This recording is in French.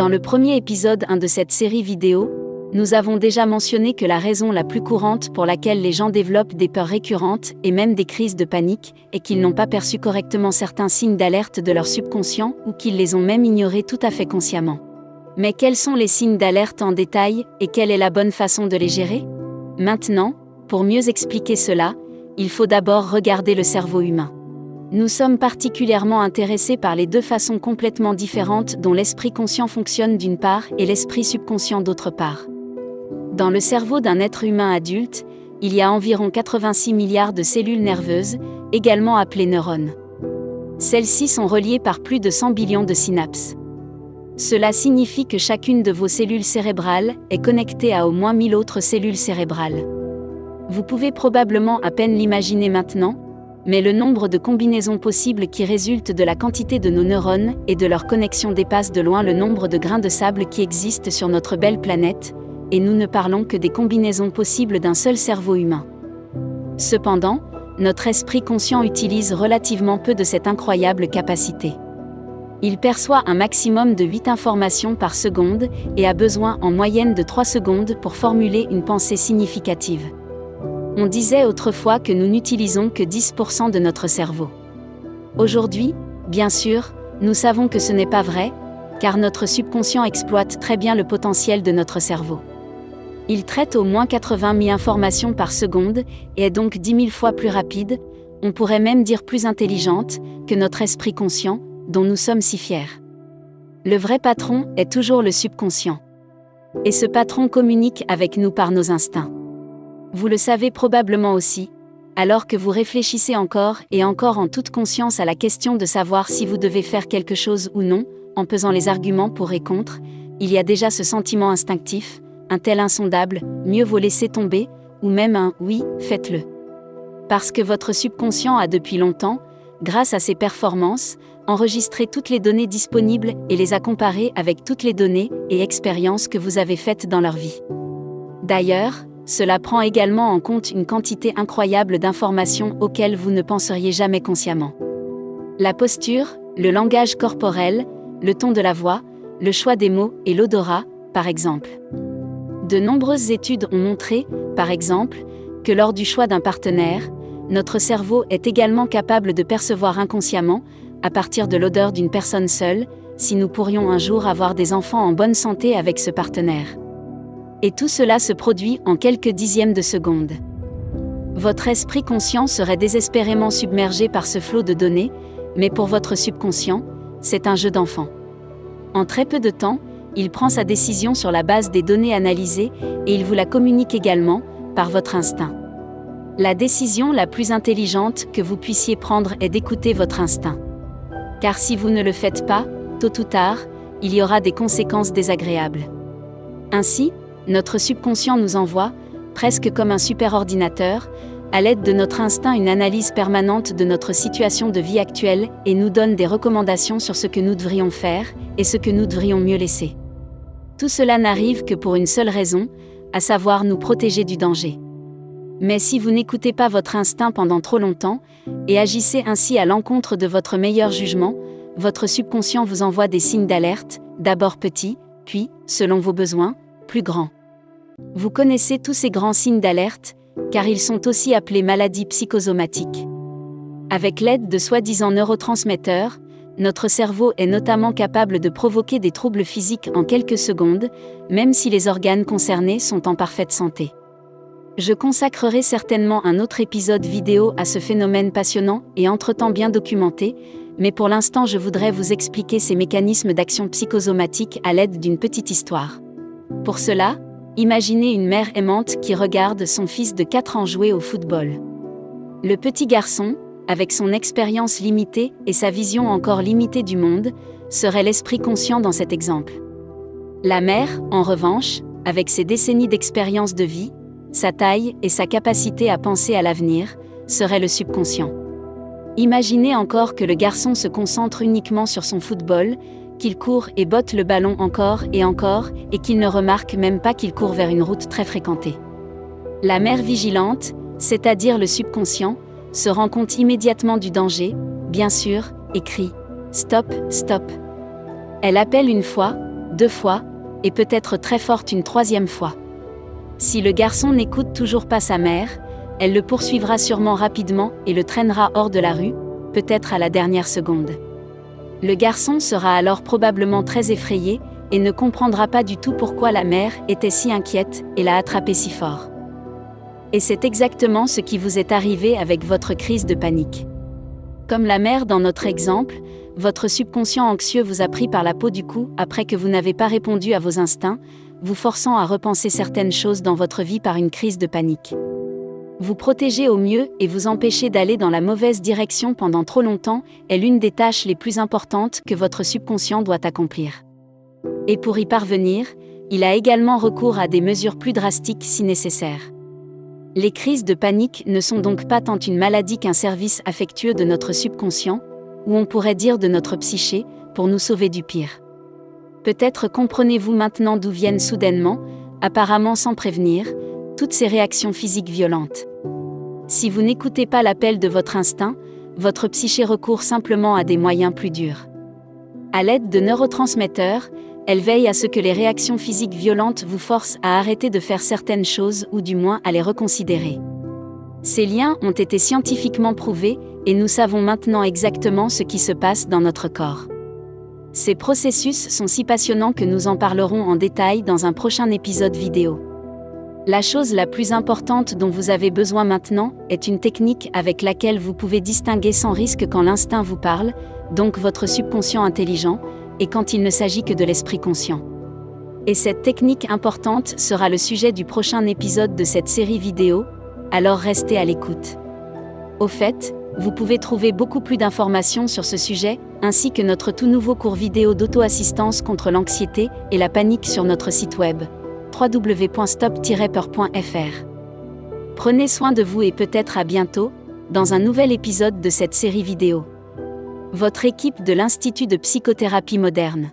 Dans le premier épisode 1 de cette série vidéo, nous avons déjà mentionné que la raison la plus courante pour laquelle les gens développent des peurs récurrentes et même des crises de panique est qu'ils n'ont pas perçu correctement certains signes d'alerte de leur subconscient ou qu'ils les ont même ignorés tout à fait consciemment. Mais quels sont les signes d'alerte en détail et quelle est la bonne façon de les gérer? Maintenant, pour mieux expliquer cela, il faut d'abord regarder le cerveau humain. Nous sommes particulièrement intéressés par les deux façons complètement différentes dont l'esprit conscient fonctionne d'une part et l'esprit subconscient d'autre part. Dans le cerveau d'un être humain adulte, il y a environ 86 milliards de cellules nerveuses, également appelées neurones. Celles-ci sont reliées par plus de 100 billions de synapses. Cela signifie que chacune de vos cellules cérébrales est connectée à au moins 1000 autres cellules cérébrales. Vous pouvez probablement à peine l'imaginer maintenant, mais le nombre de combinaisons possibles qui résultent de la quantité de nos neurones et de leur connexion dépasse de loin le nombre de grains de sable qui existent sur notre belle planète, et nous ne parlons que des combinaisons possibles d'un seul cerveau humain. Cependant, notre esprit conscient utilise relativement peu de cette incroyable capacité. Il perçoit un maximum de 8 informations par seconde et a besoin en moyenne de 3 secondes pour formuler une pensée significative. On disait autrefois que nous n'utilisons que 10% de notre cerveau. Aujourd'hui, bien sûr, nous savons que ce n'est pas vrai, car notre subconscient exploite très bien le potentiel de notre cerveau. Il traite au moins 80 000 informations par seconde et est donc 10 000 fois plus rapide, on pourrait même dire plus intelligente, que notre esprit conscient, dont nous sommes si fiers. Le vrai patron est toujours le subconscient. Et ce patron communique avec nous par nos instincts. Vous le savez probablement aussi, alors que vous réfléchissez encore et encore en toute conscience à la question de savoir si vous devez faire quelque chose ou non, en pesant les arguments pour et contre, il y a déjà ce sentiment instinctif, un tel insondable, mieux vaut laisser tomber, ou même un « oui, faites-le ». Parce que votre subconscient a depuis longtemps, grâce à ses performances, enregistré toutes les données disponibles et les a comparées avec toutes les données et expériences que vous avez faites dans leur vie. D'ailleurs, cela prend également en compte une quantité incroyable d'informations auxquelles vous ne penseriez jamais consciemment. La posture, le langage corporel, le ton de la voix, le choix des mots et l'odorat, par exemple. De nombreuses études ont montré, par exemple, que lors du choix d'un partenaire, notre cerveau est également capable de percevoir inconsciemment, à partir de l'odeur d'une personne seule, si nous pourrions un jour avoir des enfants en bonne santé avec ce partenaire. Et tout cela se produit en quelques dixièmes de seconde. Votre esprit conscient serait désespérément submergé par ce flot de données, mais pour votre subconscient, c'est un jeu d'enfant. En très peu de temps, il prend sa décision sur la base des données analysées et il vous la communique également, par votre instinct. La décision la plus intelligente que vous puissiez prendre est d'écouter votre instinct. Car si vous ne le faites pas, tôt ou tard, il y aura des conséquences désagréables. Ainsi, notre subconscient nous envoie, presque comme un superordinateur, à l'aide de notre instinct une analyse permanente de notre situation de vie actuelle et nous donne des recommandations sur ce que nous devrions faire et ce que nous devrions mieux laisser. Tout cela n'arrive que pour une seule raison, à savoir nous protéger du danger. Mais si vous n'écoutez pas votre instinct pendant trop longtemps, et agissez ainsi à l'encontre de votre meilleur jugement, votre subconscient vous envoie des signes d'alerte, d'abord petits, puis, selon vos besoins, plus grands. Vous connaissez tous ces grands signes d'alerte, car ils sont aussi appelés maladies psychosomatiques. Avec l'aide de soi-disant neurotransmetteurs, notre cerveau est notamment capable de provoquer des troubles physiques en quelques secondes, même si les organes concernés sont en parfaite santé. Je consacrerai certainement un autre épisode vidéo à ce phénomène passionnant et entre-temps bien documenté, mais pour l'instant je voudrais vous expliquer ces mécanismes d'action psychosomatique à l'aide d'une petite histoire. Pour cela, imaginez une mère aimante qui regarde son fils de 4 ans jouer au football. Le petit garçon, avec son expérience limitée et sa vision encore limitée du monde, serait l'esprit conscient dans cet exemple. La mère, en revanche, avec ses décennies d'expérience de vie, sa taille et sa capacité à penser à l'avenir, serait le subconscient. Imaginez encore que le garçon se concentre uniquement sur son football, qu'il court et botte le ballon encore, et qu'il ne remarque même pas qu'il court vers une route très fréquentée. La mère vigilante, c'est-à-dire le subconscient, se rend compte immédiatement du danger, bien sûr, et crie « Stop, stop ». Elle appelle une fois, 2 fois, et peut-être très forte une 3e fois. Si le garçon n'écoute toujours pas sa mère, elle le poursuivra sûrement rapidement et le traînera hors de la rue, peut-être à la dernière seconde. Le garçon sera alors probablement très effrayé et ne comprendra pas du tout pourquoi la mère était si inquiète et l'a attrapé si fort. Et c'est exactement ce qui vous est arrivé avec votre crise de panique. Comme la mère dans notre exemple, votre subconscient anxieux vous a pris par la peau du cou après que vous n'avez pas répondu à vos instincts, vous forçant à repenser certaines choses dans votre vie par une crise de panique. Vous protéger au mieux et vous empêcher d'aller dans la mauvaise direction pendant trop longtemps est l'une des tâches les plus importantes que votre subconscient doit accomplir. Et pour y parvenir, il a également recours à des mesures plus drastiques si nécessaire. Les crises de panique ne sont donc pas tant une maladie qu'un service affectueux de notre subconscient, ou on pourrait dire de notre psyché, pour nous sauver du pire. Peut-être comprenez-vous maintenant d'où viennent soudainement, apparemment sans prévenir, toutes ces réactions physiques violentes. Si vous n'écoutez pas l'appel de votre instinct, votre psyché recourt simplement à des moyens plus durs. À l'aide de neurotransmetteurs, elle veille à ce que les réactions physiques violentes vous forcent à arrêter de faire certaines choses ou du moins à les reconsidérer. Ces liens ont été scientifiquement prouvés et nous savons maintenant exactement ce qui se passe dans notre corps. Ces processus sont si passionnants que nous en parlerons en détail dans un prochain épisode vidéo. La chose la plus importante dont vous avez besoin maintenant est une technique avec laquelle vous pouvez distinguer sans risque quand l'instinct vous parle, donc votre subconscient intelligent, et quand il ne s'agit que de l'esprit conscient. Et cette technique importante sera le sujet du prochain épisode de cette série vidéo, alors restez à l'écoute. Au fait, vous pouvez trouver beaucoup plus d'informations sur ce sujet, ainsi que notre tout nouveau cours vidéo d'auto-assistance contre l'anxiété et la panique sur notre site web, www.stop-peur.fr. Prenez soin de vous et peut-être à bientôt, dans un nouvel épisode de cette série vidéo. Votre équipe de l'Institut de psychothérapie moderne.